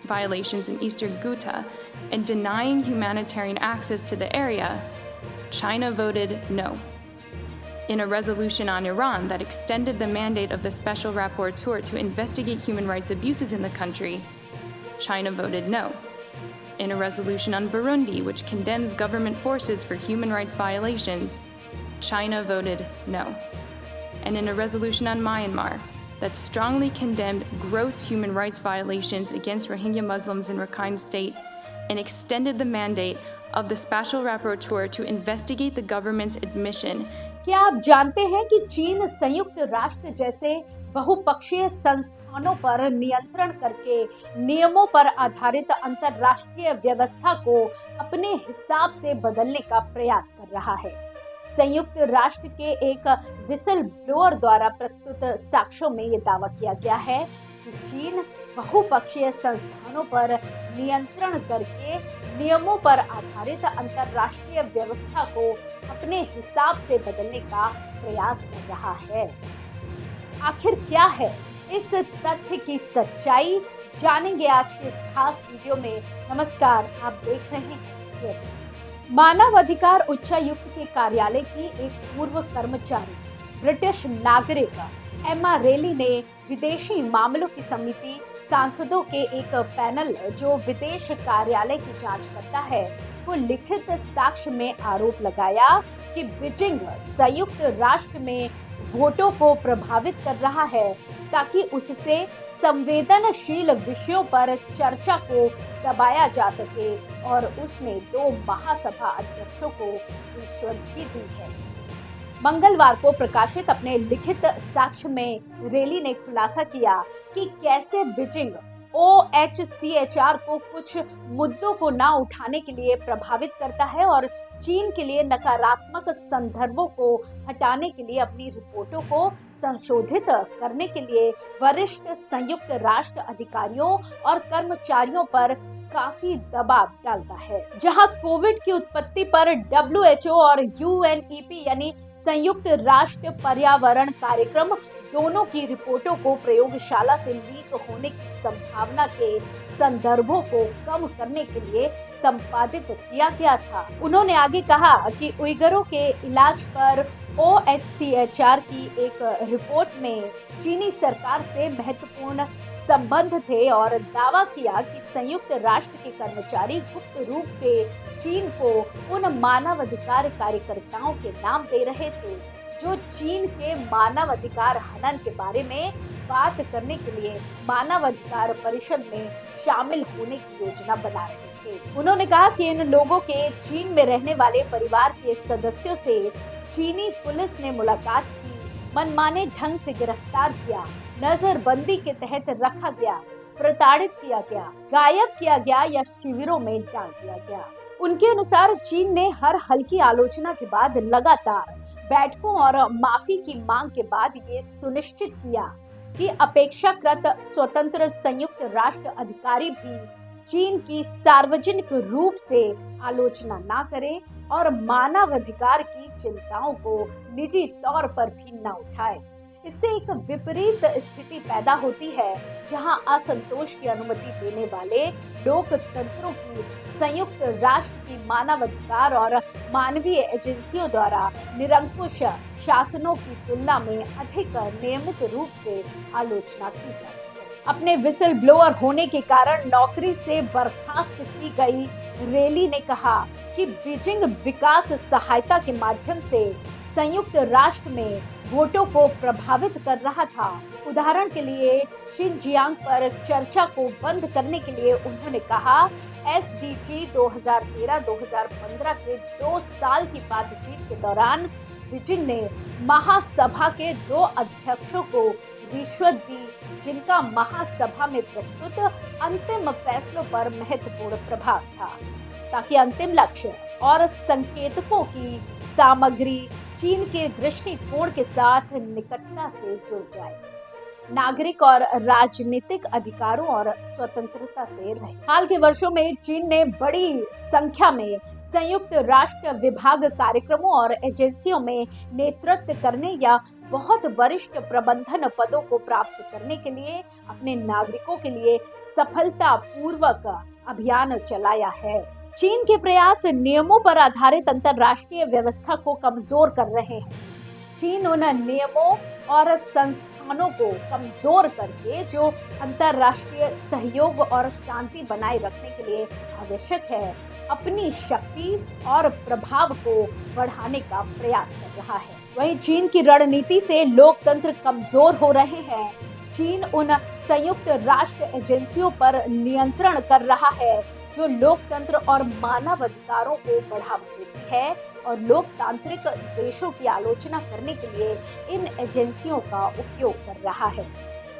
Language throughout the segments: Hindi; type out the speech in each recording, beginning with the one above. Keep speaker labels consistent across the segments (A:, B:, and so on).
A: violations in eastern Ghouta and denying humanitarian access to the area, China voted no. In a resolution on Iran that extended the mandate of the Special Rapporteur to investigate human rights abuses in the country, China voted no. In a resolution on Burundi, which condemns government forces for human rights violations, China voted no. And in a resolution on Myanmar that strongly condemned gross human rights violations against Rohingya Muslims in Rakhine State and extended the mandate of the Special Rapporteur to investigate the government's admission.
B: क्या आप जानते हैं कि चीन संयुक्त राष्ट्र जैसे बहुपक्षीय संस्थानों पर नियंत्रण करके नियमों पर आधारित अंतर्राष्ट्रीय व्यवस्था को अपने हिसाब से बदलने का प्रयास कर रहा है। संयुक्त राष्ट्र के एक विसल ब्लोअर द्वारा प्रस्तुत साक्ष्यों में ये दावा किया गया है कि चीन बहुपक्षीय संस्थानों पर नियंत्रण करके नियमों पर आधारित अंतर्राष्ट्रीय व्यवस्था को अपने हिसाब से बदलने का प्रयास कर रहा है। आखिर क्या है इस तथ्य की सच्चाई, जानेंगे आज के इस खास वीडियो में। नमस्कार, आप देख रहे हैं मानवाधिकार उच्चायुक्त के कार्यालय की एक पूर्व कर्मचारी ब्रिटिश नागरिक एमा रेली ने विदेशी मामलों की समिति सांसदों के एक पैनल जो विदेश कार्यालय की जांच करता है को लिखित साक्ष्य में आरोप लगाया कि बीजिंग संयुक्त राष्ट्र में वोटों को प्रभावित कर रहा है ताकि उससे संवेदनशील विषयों पर चर्चा को दबाया जा सके, और उसने 2 महासभा अध्यक्षों को रिश्वत भी दी है। मंगलवार को प्रकाशित अपने लिखित साक्ष्य में रेली ने खुलासा किया कि कैसे बीजिंग OHCHR को कुछ मुद्दों को ना उठाने के लिए प्रभावित करता है और चीन के लिए नकारात्मक संदर्भों को हटाने के लिए अपनी रिपोर्टों को संशोधित करने के लिए वरिष्ठ संयुक्त राष्ट्र अधिकारियों और कर्मचारियों पर काफी दबाव डालता है। जहां कोविड की उत्पत्ति पर WHO और UNEP यानी संयुक्त राष्ट्र पर्यावरण कार्यक्रम दोनों की रिपोर्टों को प्रयोगशाला से लीक होने की संभावना के संदर्भों को कम करने के लिए संपादित किया गया था। उन्होंने आगे कहा कि उइगरों के इलाज पर OHCHR की एक रिपोर्ट में चीनी सरकार से महत्वपूर्ण संबंध थे और दावा किया कि संयुक्त राष्ट्र के कर्मचारी गुप्त रूप से चीन को उन मानवाधिकार कार्यकर्ताओं के नाम दे रहे थे जो चीन के मानवाधिकार हनन के बारे में बात करने के लिए मानवाधिकार परिषद में शामिल होने की योजना बना रहे थे। उन्होंने कहा कि इन लोगों के चीन में रहने वाले परिवार के सदस्यों से चीनी पुलिस ने मुलाकात की, मनमाने ढंग से गिरफ्तार किया, नजरबंदी के तहत रखा गया, प्रताड़ित किया गया, गायब किया गया या शिविरों में डाल दिया गया। उनके अनुसार चीन ने हर हल्की आलोचना के बाद लगातार बैठकों और माफी की मांग के बाद ये सुनिश्चित किया कि अपेक्षाकृत स्वतंत्र संयुक्त राष्ट्र अधिकारी भी चीन की सार्वजनिक रूप से आलोचना ना करें और मानवाधिकार की चिंताओं को निजी तौर पर भी न उठाए। इससे एक विपरीत स्थिति पैदा होती है जहां असंतोष की अनुमति देने वाले लोकतंत्रों की संयुक्त राष्ट्र की मानवाधिकार और मानवीय एजेंसियों द्वारा निरंकुश शासनों की तुलना में अधिक नियमित रूप से आलोचना की जाती है। अपने विसल ब्लोअर होने के कारण नौकरी से बर्खास्त की गई रेली ने कहा कि बीजिंग विकास सहायता के माध्यम से संयुक्त राष्ट्र में वोटों को प्रभावित कर रहा था। उदाहरण के लिए शिनजियांग पर चर्चा को बंद करने के लिए उन्होंने कहा SDG 2013-2015 के 2 साल की बातचीत के दौरान बीजिंग ने महासभा के 2 अध्यक्षों को रिश्वत दी जिनका महासभा में प्रस्तुत अंतिम फैसलों पर महत्वपूर्ण प्रभाव था ताकि अंतिम लक्ष्य और संकेतकों की सामग्री चीन के दृष्टिकोण के साथ निकटता से जुड़ जाए। नागरिक और राजनीतिक अधिकारों और स्वतंत्रता से रहे। हाल के वर्षों में चीन ने बड़ी संख्या में संयुक्त राष्ट्र विभाग कार्यक्रमों और एजेंसियों में नेतृत्व करने या बहुत वरिष्ठ प्रबंधन पदों को प्राप्त करने के लिए अपने नागरिकों के लिए सफलतापूर्वक अभियान चलाया है। चीन के प्रयास नियमों पर आधारित अंतर्राष्ट्रीय व्यवस्था को कमजोर कर रहे हैं। चीन उन नियमों और संस्थानों को कमजोर करके जो अंतर्राष्ट्रीय सहयोग और शांति बनाए रखने के लिए आवश्यक है, अपनी शक्ति और प्रभाव को बढ़ाने का प्रयास कर रहा है। वहीं चीन की रणनीति से लोकतंत्र कमजोर हो रहे हैं। चीन उन संयुक्त राष्ट्र एजेंसियों पर नियंत्रण कर रहा है जो लोकतंत्र और मानवाधिकारों को बढ़ावा देती है और लोकतांत्रिक देशों की आलोचना करने के लिए इन एजेंसियों का उपयोग कर रहा है।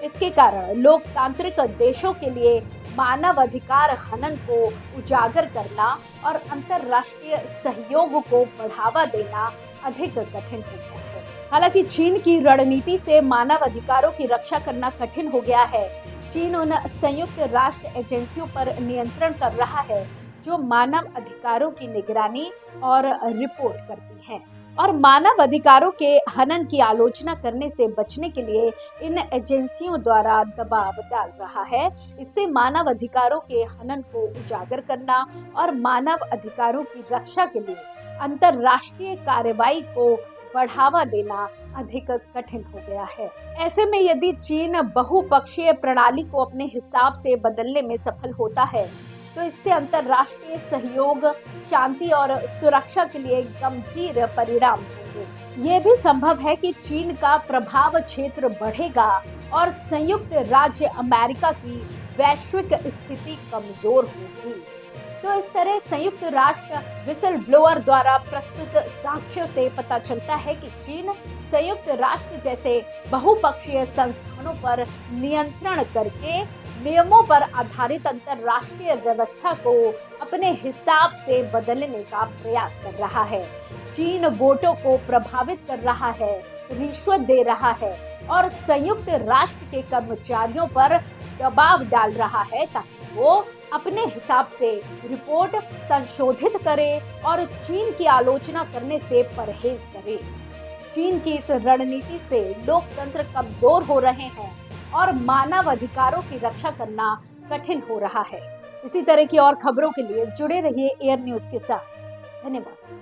B: इसके कारण लोकतांत्रिक देशों के लिए मानवाधिकार हनन को उजागर करना और अंतर्राष्ट्रीय सहयोग को बढ़ावा देना अधिक कठिन हो गया है। हालांकि चीन की रणनीति से मानवाधिकारों की रक्षा करना कठिन हो गया है। चीन उन संयुक्त राष्ट्र एजेंसियों पर नियंत्रण कर रहा है जो मानव अधिकारों की निगरानी और रिपोर्ट करती हैं और मानव अधिकारों के हनन की आलोचना करने से बचने के लिए इन एजेंसियों द्वारा दबाव डाल रहा है। इससे मानव अधिकारों के हनन को उजागर करना और मानव अधिकारों की रक्षा के लिए अंतर्राष्ट्रीय कार्रवाई को बढ़ावा देना अधिक कठिन हो गया है। ऐसे में यदि चीन बहुपक्षीय प्रणाली को अपने हिसाब से बदलने में सफल होता है तो इससे अंतर्राष्ट्रीय सहयोग, शांति और सुरक्षा के लिए गंभीर परिणाम होंगे। ये भी संभव है कि चीन का प्रभाव क्षेत्र बढ़ेगा और संयुक्त राज्य अमेरिका की वैश्विक स्थिति कमजोर होगी। तो इस तरह संयुक्त राष्ट्र विसल ब्लोअर द्वारा प्रस्तुत साक्ष्यों से पता चलता है कि चीन संयुक्त राष्ट्र जैसे बहुपक्षीय संस्थानों पर नियंत्रण करके नियमों पर आधारित अंतर्राष्ट्रीय व्यवस्था को अपने हिसाब से बदलने का प्रयास कर रहा है। चीन वोटों को प्रभावित कर रहा है, रिश्वत दे रहा है और संयुक्त राष्ट्र के कर्मचारियों पर दबाव डाल रहा है ताकि वो अपने हिसाब से रिपोर्ट संशोधित करे और चीन की आलोचना करने से परहेज करे। चीन की इस रणनीति से लोकतंत्र कमजोर हो रहे हैं और मानव अधिकारों की रक्षा करना कठिन हो रहा है। इसी तरह की और खबरों के लिए जुड़े रहिए एयर न्यूज के साथ। धन्यवाद।